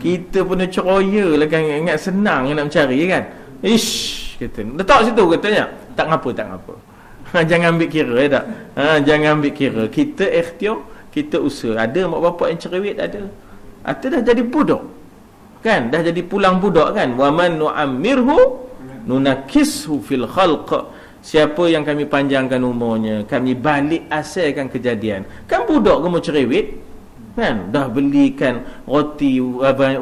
Kita pun ceroya lah kan, ingat senang nak mencari kan. Kata letak situ, katanya tak ngapa. Jangan ambil kira, ya tak? Jangan ambil kira. Kita ikhtiar, kita usaha. Ada mak bapak yang cerewet, ada dah jadi budak kan, dah jadi pulang budak kan. Wa man nu'ammirhu nunakishu fil khalq. Siapa yang kami panjangkan umurnya, kami balik asalkan kejadian. Kan budak kamu cerewet kan, dah belikan roti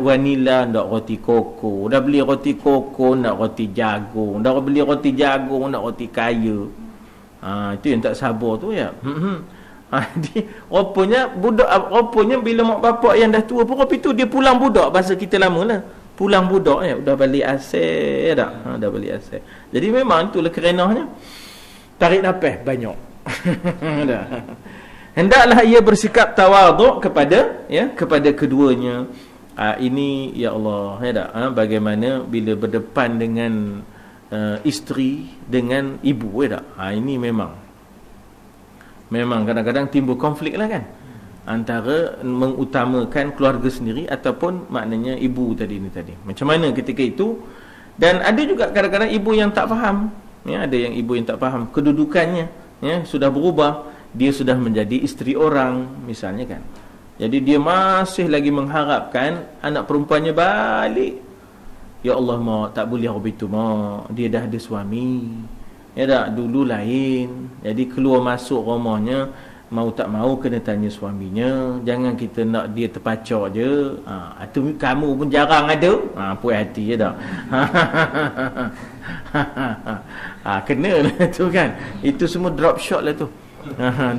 vanila, nak roti koko, dah beli roti koko, nak roti jagung, dah beli roti jagung, nak roti kaya. Itu yang tak sabar tu, ya. Rupanya budak, rupanya bila mak bapak yang dah tua pun itu dia pulang budak, bahasa kita lama lah, pulang budak, ya, dah balik asal dah. Dah balik asal. Jadi memang itulah kerenahnya. Tarik nafas banyak. Hendaklah ia bersikap tawaduk kepada, ya, kepada keduanya, Ini ya Allah, ya tak? Bagaimana bila berdepan dengan isteri dengan ibu, ya tak? Ini memang kadang-kadang timbul konflik lah kan, antara mengutamakan keluarga sendiri ataupun maknanya ibu tadi. Macam mana ketika itu? Dan ada juga kadang-kadang ibu yang tak faham, ya, ada yang ibu yang tak faham kedudukannya, ya, sudah berubah, dia sudah menjadi isteri orang misalnya kan. Jadi dia masih lagi mengharapkan anak perempuannya balik. Ya Allah, mak, tak boleh begitu, mak, dia dah ada suami, ya tak, dulu lain. Jadi keluar masuk rumahnya, mau tak mau kena tanya suaminya. Jangan kita nak dia terpacak je. Itu kamu pun jarang ada. Puas hati, ya tak? Kena lah tu kan. Itu semua drop shot lah tu.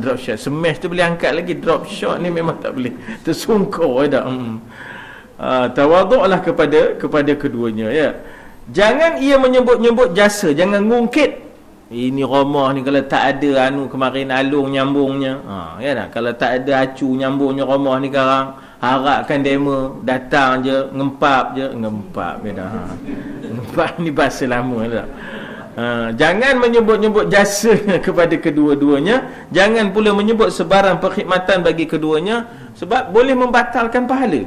Drop shot. Smash tu boleh angkat lagi. Drop shot ni memang tak boleh. Tersungkur, ya tak? Tawaduklah kepada keduanya, ya. Jangan ia menyebut-nyebut jasa. Jangan ngungkit. Ini rumah ni kalau tak ada kemarin alung nyambungnya, ya tak? Kalau tak ada acu nyambungnya rumah ni sekarang, harapkan demo datang je, ngempap je, ya dah. Ngempap ni bahasa lama tak? Jangan menyebut-nyebut jasa kepada kedua-duanya. Jangan pula menyebut sebarang perkhidmatan bagi keduanya, sebab boleh membatalkan pahala.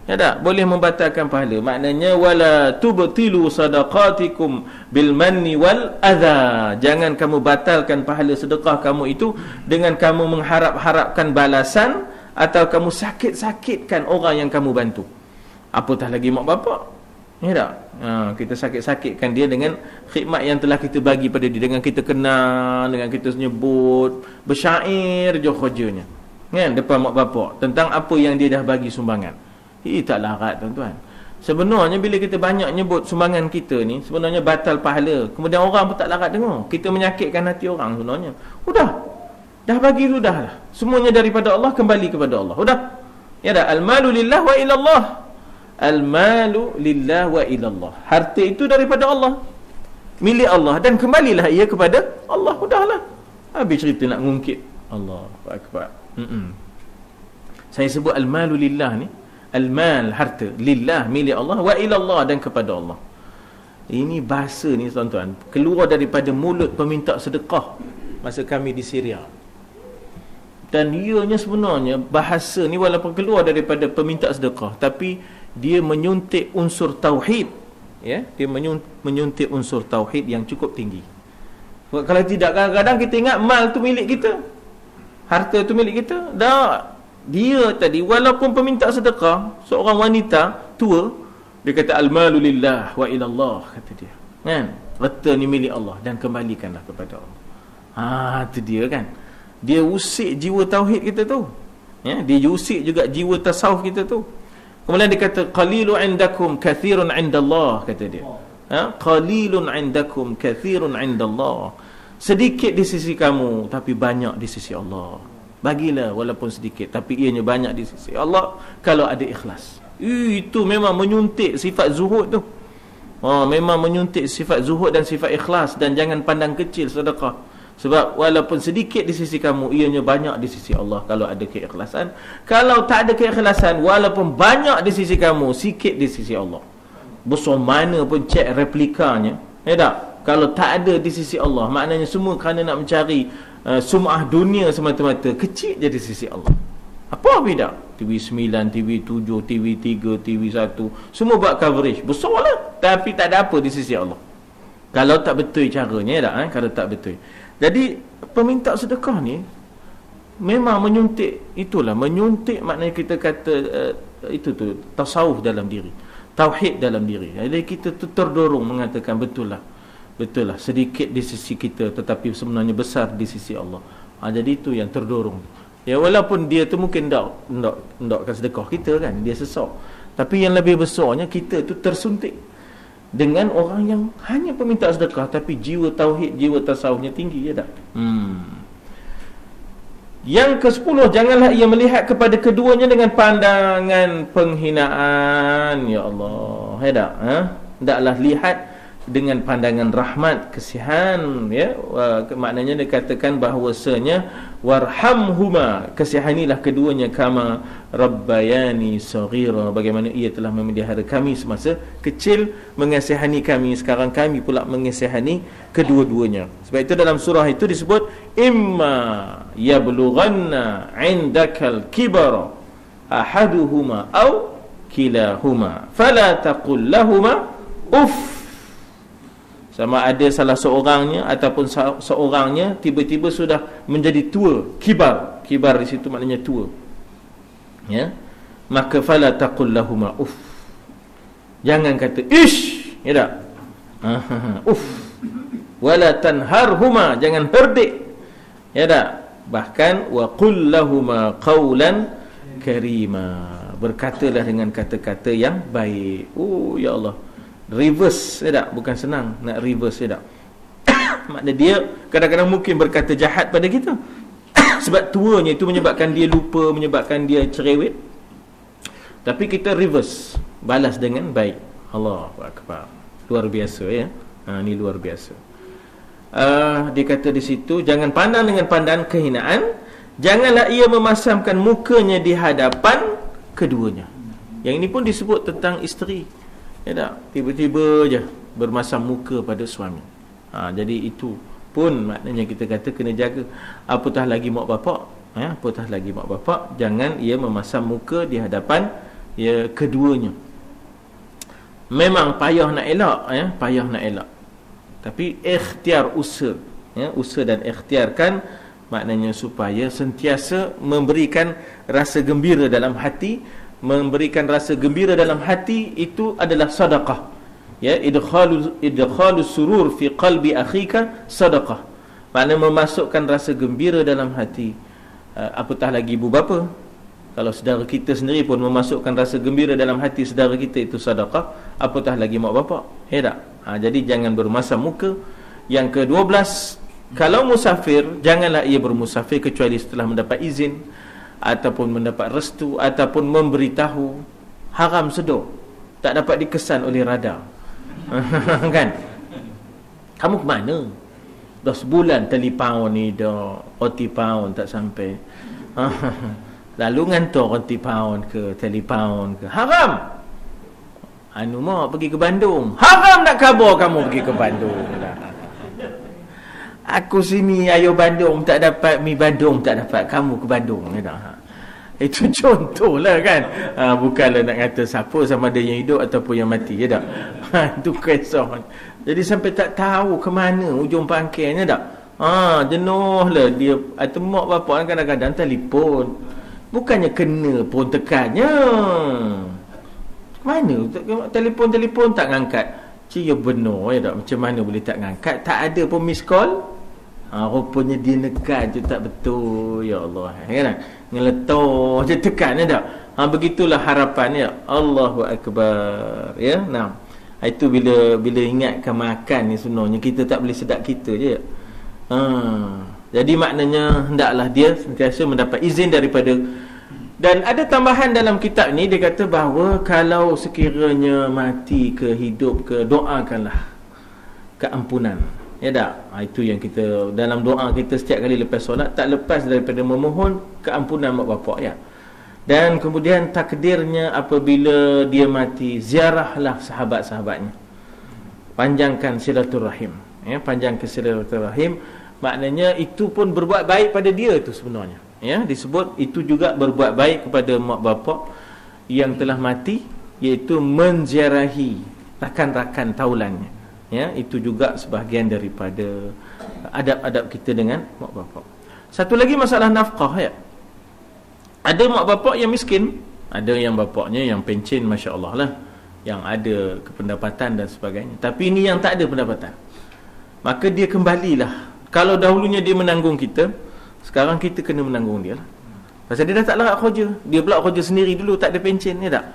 Ya tak? Boleh membatalkan pahala. Maknanya wala tubtilu sadaqatikum bil manni wal adha. Jangan kamu batalkan pahala sedekah kamu itu dengan kamu mengharap-harapkan balasan atau kamu sakit-sakitkan orang yang kamu bantu. Apatah lagi mak bapak. Ya tak? Kita sakit-sakitkan dia dengan khidmat yang telah kita bagi pada dia, dengan kita kenal, dengan kita nyebut, bersyair je kerjanya, kan, depan mak bapak tentang apa yang dia dah bagi sumbangan. Tak larat, tuan-tuan. Sebenarnya bila kita banyak nyebut sumbangan kita ni, sebenarnya batal pahala. Kemudian orang pun tak larat dengar. Kita menyakitkan hati orang sebenarnya. Dah bagi tu dah lah. Semuanya daripada Allah, kembali kepada Allah. Ya dah. Al-malu lillah wa ilallah. Al-malu lillah wa ilallah. Harta itu daripada Allah, milik Allah, dan kembalilah ia kepada Allah. Udahlah. Habis cerita nak ngungkit. Allahu akbar. Saya sebut al-malu lillah ni, al-mal, harta, lillah, milik Allah, wa ilallah, dan kepada Allah. Ini bahasa ni, tuan-tuan, keluar daripada mulut peminta sedekah masa kami di Syria. Dan ianya sebenarnya bahasa ni walaupun keluar daripada peminta sedekah, tapi dia menyuntik unsur tauhid, ya, dia menyuntik unsur tauhid yang cukup tinggi. Kalau tidak, kadang-kadang kita ingat mal tu milik kita, harta tu milik kita. Dia tadi walaupun peminta sedekah, seorang wanita tua, dia kata al-malu lillah wa ilallah, kata dia, kan, harta ni milik Allah dan kembalikanlah kepada Allah. Itu dia kan, dia usik jiwa tauhid kita tu, ya, dia usik juga jiwa tasawuf kita tu. Kemudian dia kata qalilun indakum kathirun indallah, kata dia, qalilun indakum kathirun indallah. Sedikit di sisi kamu tapi banyak di sisi Allah. Bagilah walaupun sedikit, tapi ianya banyak di sisi Allah kalau ada ikhlas. Itu memang menyuntik sifat zuhud tu. Memang menyuntik sifat zuhud dan sifat ikhlas. Dan jangan pandang kecil sedekah, sebab walaupun sedikit di sisi kamu, ianya banyak di sisi Allah kalau ada keikhlasan. Kalau tak ada keikhlasan, walaupun banyak di sisi kamu, sikit di sisi Allah. Besar mana pun cek replikanya, ya tak? Kalau tak ada di sisi Allah, maknanya semua kerana nak mencari sum'ah dunia semata-mata, kecil je di sisi Allah. Apa beda? TV9, TV7, TV3, TV1, semua buat coverage, besar lah, tapi tak ada apa di sisi Allah kalau tak betul caranya, tak? Kalau tak betul. Jadi peminta sedekah ni memang menyuntik, itulah menyuntik, maknanya kita kata itu tu tasawuf dalam diri, tauhid dalam diri. Jadi kita tu terdorong mengatakan betul lah, sedikit di sisi kita tetapi sebenarnya besar di sisi Allah. Jadi itu yang terdorong. Ya, walaupun dia tu mungkin ndakkan sedekah kita kan, dia sesak, tapi yang lebih besarnya kita tu tersuntik dengan orang yang hanya peminta sedekah tapi jiwa tauhid, jiwa tasawufnya tinggi, ya tak? Yang ke-10, janganlah ia melihat kepada keduanya dengan pandangan penghinaan. Ya Allah, ya tak? Hendaklah lihat dengan pandangan rahmat, kasihan, ya. Maknanya dikatakan bahawasanya warhamhuma, kasihanilah keduanya, kama rabbayani saghira, bagaimana ia telah memelihara kami semasa kecil, mengasihani kami, sekarang kami pula mengasihani kedua-duanya. Sebab itu dalam surah itu disebut imma yablughanna indakal kibara ahaduhuma aw kilahuma fala taqul lahuma uff. Sama ada salah seorangnya ataupun seorangnya tiba-tiba sudah menjadi tua, kibar. Kibar di situ maknanya tua. Ya. Maka fala taqul lahuma uff. Jangan kata ish, ya tak? Uff. Wala tanharhuma, jangan herdik. Ya tak? Bahkan wa qul lahuma qawlan karima. Berkatalah dengan kata-kata yang baik. Oh ya Allah. Reverse, ya tak? Bukan senang nak reverse, ya tak? Maknanya dia kadang-kadang mungkin berkata jahat pada kita sebab tuanya itu menyebabkan dia lupa, menyebabkan dia cerewet. Tapi kita reverse, balas dengan baik. Allahu akbar. Luar biasa, ya. Ini luar biasa. Dia kata di situ, jangan pandang dengan pandangan kehinaan, janganlah ia memasamkan mukanya di hadapan keduanya. Yang ini pun disebut tentang isteri. Ya tak? Tiba-tiba je bermasam muka pada suami. Jadi itu pun maknanya kita kata kena jaga. Apatah lagi mak bapak, apatah lagi mak bapak, jangan ia memasam muka di hadapan ya keduanya. Memang payah nak elak, payah nak elak. Tapi ikhtiar, usaha, usaha dan ikhtiarkan, maknanya supaya sentiasa memberikan rasa gembira dalam hati. Memberikan rasa gembira dalam hati itu adalah sedekah. Ya, idkhalu surur fi qalbi akhika sedekah. Maknanya memasukkan rasa gembira dalam hati. Apatah lagi ibu bapa. Kalau saudara kita sendiri pun memasukkan rasa gembira dalam hati saudara kita, itu sedekah. Apatah lagi mak bapak. Ya tak? Jadi jangan bermasam muka. Yang ke-12, kalau musafir, janganlah ia bermusafir kecuali setelah mendapat izin ataupun mendapat restu ataupun memberitahu. Haram sedar, tak dapat dikesan oleh radar. Kan? Kamu ke mana? Dah sebulan telefon ni dah roti pound tak sampai. Lalu ngantor roti pound ke telefon ke. Haram. Anu mak pergi ke Bandung. Haram nak khabar kamu pergi ke Bandung. Aku sini ayo Bandung tak dapat, mi Bandung tak dapat, kamu ke Bandung. Itu contohlah kan. Bukanlah nak kata siapa, sama ada yang hidup ataupun yang mati, ya tak? Itu kisah. Jadi sampai tak tahu ke mana ujung pangkainya tak? Jenuh lah dia. Atau mak bapak kadang-kadang telefon, bukannya kena pun tekannya. Mana telefon tak ngangkat. Cia benar, ya tak? Macam mana boleh tak ngangkat? Tak ada pun miss call. Rupanya dia nekat je tak betul. Ya Allah, kan? Ngeletor je tekan, ya tak? Begitulah harapan, ya. Allahu akbar. Ya, nah. Itu bila ingatkan makan ni sebenarnya kita tak boleh sedap kita je. Jadi maknanya hendaklah dia sentiasa mendapat izin daripada. Dan ada tambahan dalam kitab ni, dia kata bahawa kalau sekiranya mati ke hidup ke, doakanlah keampunan. Ya tak? Itu yang kita dalam doa kita setiap kali lepas solat, tak lepas daripada memohon keampunan mak bapak, ya. Dan kemudian takdirnya apabila dia mati, ziarahlah sahabat-sahabatnya. Panjangkan silaturahim, ya, panjangkan silaturahim. Maknanya itu pun berbuat baik pada dia tu sebenarnya. Ya, disebut itu juga berbuat baik kepada mak bapak yang telah mati, iaitu menziarahi rakan-rakan taulannya. Ya, itu juga sebahagian daripada adab-adab kita dengan mak bapak. Satu lagi masalah nafkah, ya. Ada mak bapak yang miskin, ada yang bapaknya yang pencen, masya-Allah lah, yang ada kependapatan dan sebagainya. Tapi ini yang tak ada pendapatan, maka dia kembalilah. Kalau dahulunya dia menanggung kita, sekarang kita kena menanggung dia lah. Pasal dia dah tak larat kerja, dia pula kerja sendiri dulu, tak ada pencen, ya tak?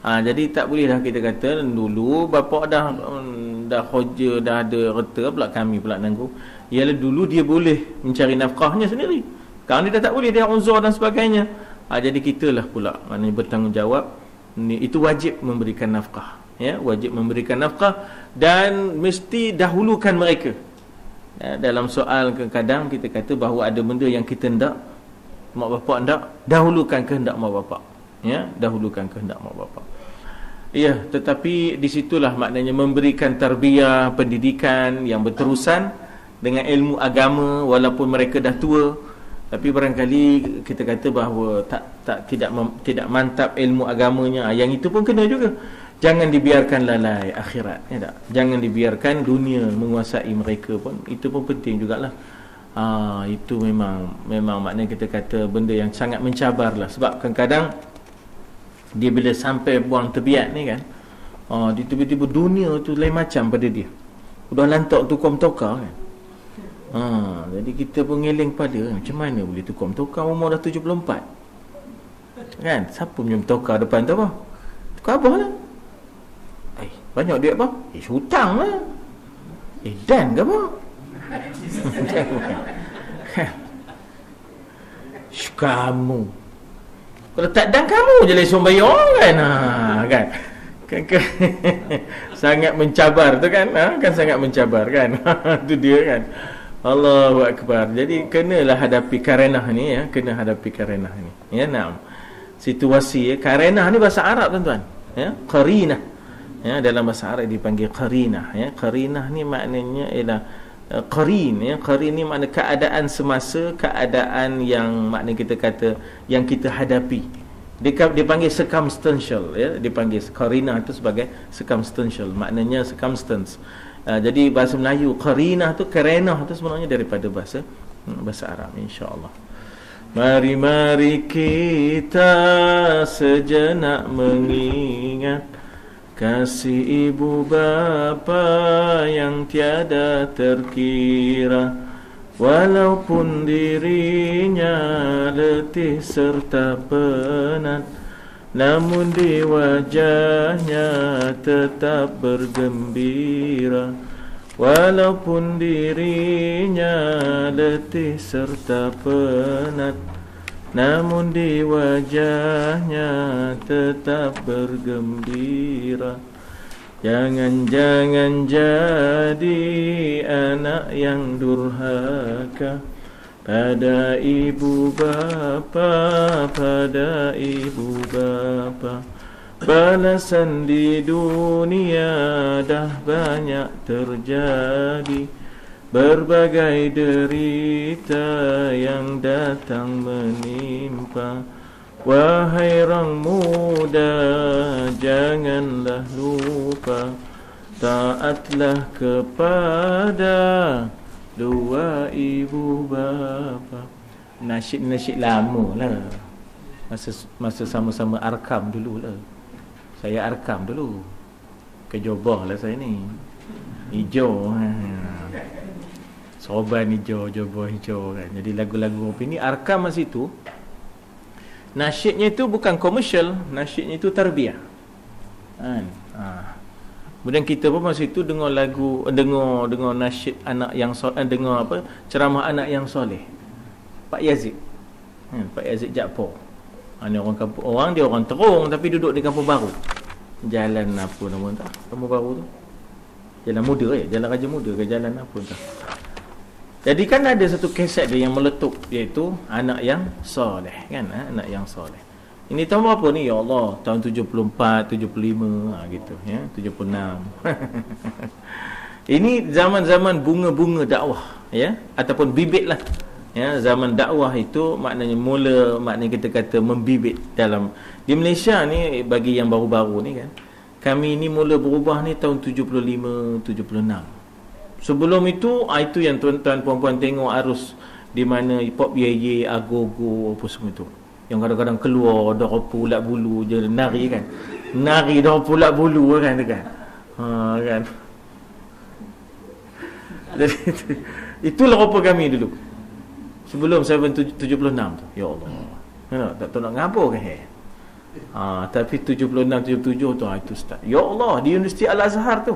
Jadi tak boleh dah kita kata dulu bapak dah kerja, dah ada reta, pula kami pula nanggung. Ialah dulu dia boleh mencari nafkahnya sendiri, sekarang dia dah tak boleh, dia uzur dan sebagainya. Jadi kita lah pula maknanya bertanggungjawab. Itu wajib memberikan nafkah, ya, wajib memberikan nafkah dan mesti dahulukan mereka. Ya, dalam soal kadang-kadang kita kata bahawa ada benda yang kita hendak, mak bapak hendak, dahulukan kehendak mak bapak. Ya, dahulukan kehendak mak bapak. Ya, tetapi di situlah maknanya memberikan tarbiyah, pendidikan yang berterusan dengan ilmu agama walaupun mereka dah tua. Tapi barangkali kita kata bahawa tidak mantap ilmu agamanya, yang itu pun kena juga. Jangan dibiarkan lalai akhirat, ya tak? Jangan dibiarkan dunia menguasai mereka pun, itu pun penting jugalah. Itu memang maknanya kita kata benda yang sangat mencabarlah. Sebab kadang-kadang dia bila sampai buang tebiat ni kan, dia tiba-tiba dunia tu lain macam pada dia. Udah lantak tukar-tukar kan. Jadi kita pun ngeling pada macam mana boleh tukar-tukar, umur dah 74 kan. Siapa punya tukar depan tu apa? Tukar apa lah? Banyak duit apa? Hutang lah. Dan ke apa? Kamu kalau tak dan kamu je lesung bayar kan. Kan sangat mencabar tu kan. Kan sangat mencabar kan. Itu dia kan. Allahu Akbar. Jadi kenalah hadapi karenah ni, ya. Kena hadapi karenah ni, ya. Naam. Situasi, ya. Karenah ni bahasa Arab tuan-tuan, ya. Qarinah, ya. Dalam bahasa Arab dipanggil qarinah, ya. Qarinah ni maknanya ialah qarin, ya. Qarin ni makna keadaan semasa, keadaan yang makna kita kata yang kita hadapi. Dipanggil circumstantial, ya. Dipanggil qarinah itu sebagai circumstantial, maknanya circumstance. Jadi bahasa Melayu qarinah tu, karenah tu sebenarnya daripada bahasa Arab, insya-Allah. Mari kita sejenak mengingat kasih ibu bapa yang tiada terkira, walaupun dirinya letih serta penat, namun di wajahnya tetap bergembira. Walaupun dirinya letih serta penat, namun di wajahnya tetap bergembira. Jangan jadi anak yang durhaka pada ibu bapa, pada ibu bapa. Balasan di dunia dah banyak terjadi, berbagai derita yang datang menimpa. Wahai orang muda, janganlah lupa, taatlah kepada dua ibu bapa. Nasyid lama lah, masa sama-sama Arkam dulu lah. Saya Arkam dulu, ke Johor lah saya ni, hijau, Soban hijau, Johor hijau kan. Jadi lagu-lagu ini Arkam masa itu, nasyidnya itu bukan komersial, nasyidnya itu tarbiyah kan. Kemudian kita pun masa itu dengar lagu, dengar nasyid anak yang dengar apa, ceramah anak yang soleh, Pak Yazid, Pak Yazid Jaafar. Ini orang kampung, dia orang Terong tapi duduk di Kampung Baru. Jalan apa nama tak? Kampung Baru tu Jalan Muda, Jalan Raja Muda ke jalan apa tak? Jadi kan ada satu kaset dia yang meletup, iaitu anak yang soleh kan, anak yang soleh. Ini tahun berapa ni? Ya Allah, tahun 74, 75 gitu, ya, 76. Ini zaman-zaman bunga-bunga dakwah, ya, ataupun bibit lah. Ya, zaman dakwah itu maknanya maknanya kita kata membibit dalam di Malaysia ni. Bagi yang baru-baru ni kan, kami ni mula berubah ni tahun 75, 76. Sebelum itu yang tuan-tuan puan-puan tengok arus di mana pop ye agogo apa semua tu, yang kadang-kadang keluar dah ulat bulu je nari kan, nari dah ulat bulu kan tu kan, kan. Jadi itulah rupa kami dulu sebelum 76 tu. Ya Allah, tak tahu nak ngapa kan. Tapi 76, 77 tu itu start. Ya Allah, di Universiti Al-Azhar tu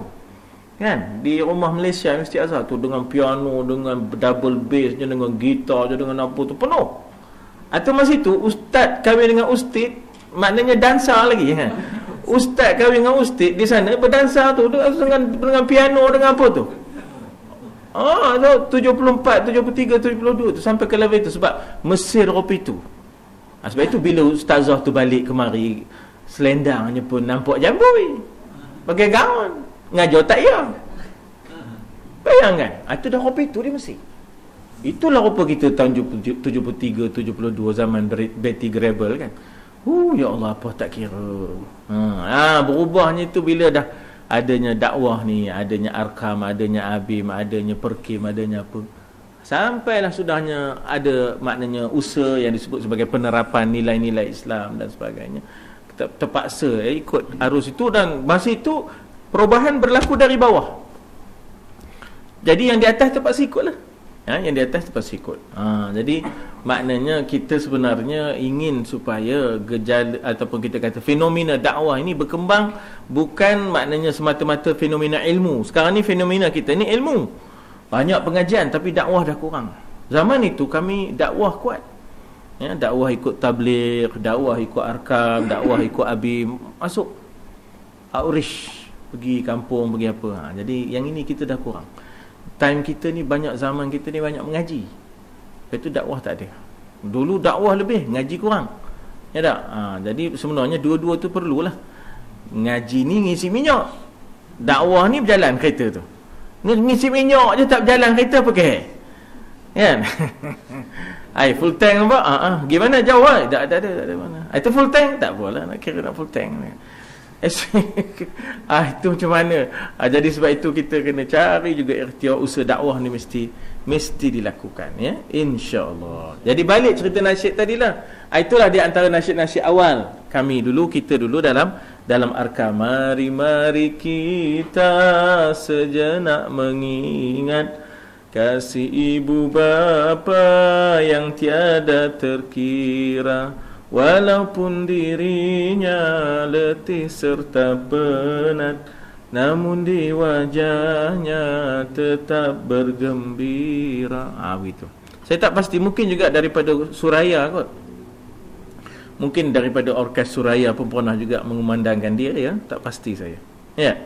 kan, di rumah Malaysia Universiti Al-Azhar tu, dengan piano, dengan double bass je, dengan gitar je, dengan apa tu penuh. Atau masa itu ustaz kami dengan ustaz maknanya dansa lagi kan. ustaz kahwin dengan ustaz di sana berdansa tu dengan piano, dengan apa tu. 74, 73, 72 tu sampai ke level tu sebab mesir kopi tu. Sebab itu bila ustazah tu balik kemari, selendangnya pun nampak jambui, pakai gaun, ngajar tak ya. Bayangkan, itu dah kopi tu di Mesir. Itulah rupa kita tahun 73, 72 zaman Betty Grable kan. Ya Allah, apa tak kira. Berubahnya itu bila dah adanya dakwah ni, adanya Arkam, adanya Abim, adanya Perkim, adanya apa. Sampailah sudahnya ada maknanya usaha yang disebut sebagai penerapan nilai-nilai Islam dan sebagainya. Kita terpaksa ikut arus itu, dan masa itu perubahan berlaku dari bawah. Jadi yang di atas terpaksa ikutlah. Yang di atas terpaksa ikut. Jadi maknanya kita sebenarnya ingin supaya gejala ataupun kita kata fenomena dakwah ini berkembang, bukan maknanya semata-mata fenomena ilmu. Sekarang ni fenomena kita ni ilmu, banyak pengajian tapi dakwah dah kurang. Zaman itu kami dakwah kuat, dakwah ikut tabligh, dakwah ikut Arkam, dakwah ikut Abim, masuk outreach, pergi kampung, pergi apa. Jadi yang ini kita dah kurang. Time kita ni banyak, zaman kita ni banyak mengaji. Lepas tu dakwah tak ada. Dulu dakwah lebih, ngaji kurang. Ya tak? Jadi sebenarnya dua-dua tu perlulah. Ngaji ni ngisi minyak, dakwah ni berjalan kereta tu. Ngisi minyak je tak berjalan kereta pakai. Kan? Full tank nampak? Gimana jauh lah? Tak ada mana. Itu full tank? Tak apalah, nak kira nak full tank. Itu macam mana? Jadi sebab itu kita kena cari juga ikhtiar, usaha dakwah ni mesti dilakukan, ya, insya-Allah. Jadi balik cerita nasyid tadilah. Itulah di antara nasyid-nasyid awal kami dulu, kita dulu dalam Arkam. Mari kita sejenak mengingat kasih ibu bapa yang tiada terkira, walaupun dirinya letih serta penat, namun di wajahnya tetap bergembira. Begitu. Saya tak pasti, mungkin juga daripada Suraya kot. Mungkin daripada orkes Suraya pun pernah juga mengumandangkan dia, ya. Tak pasti saya. Ya.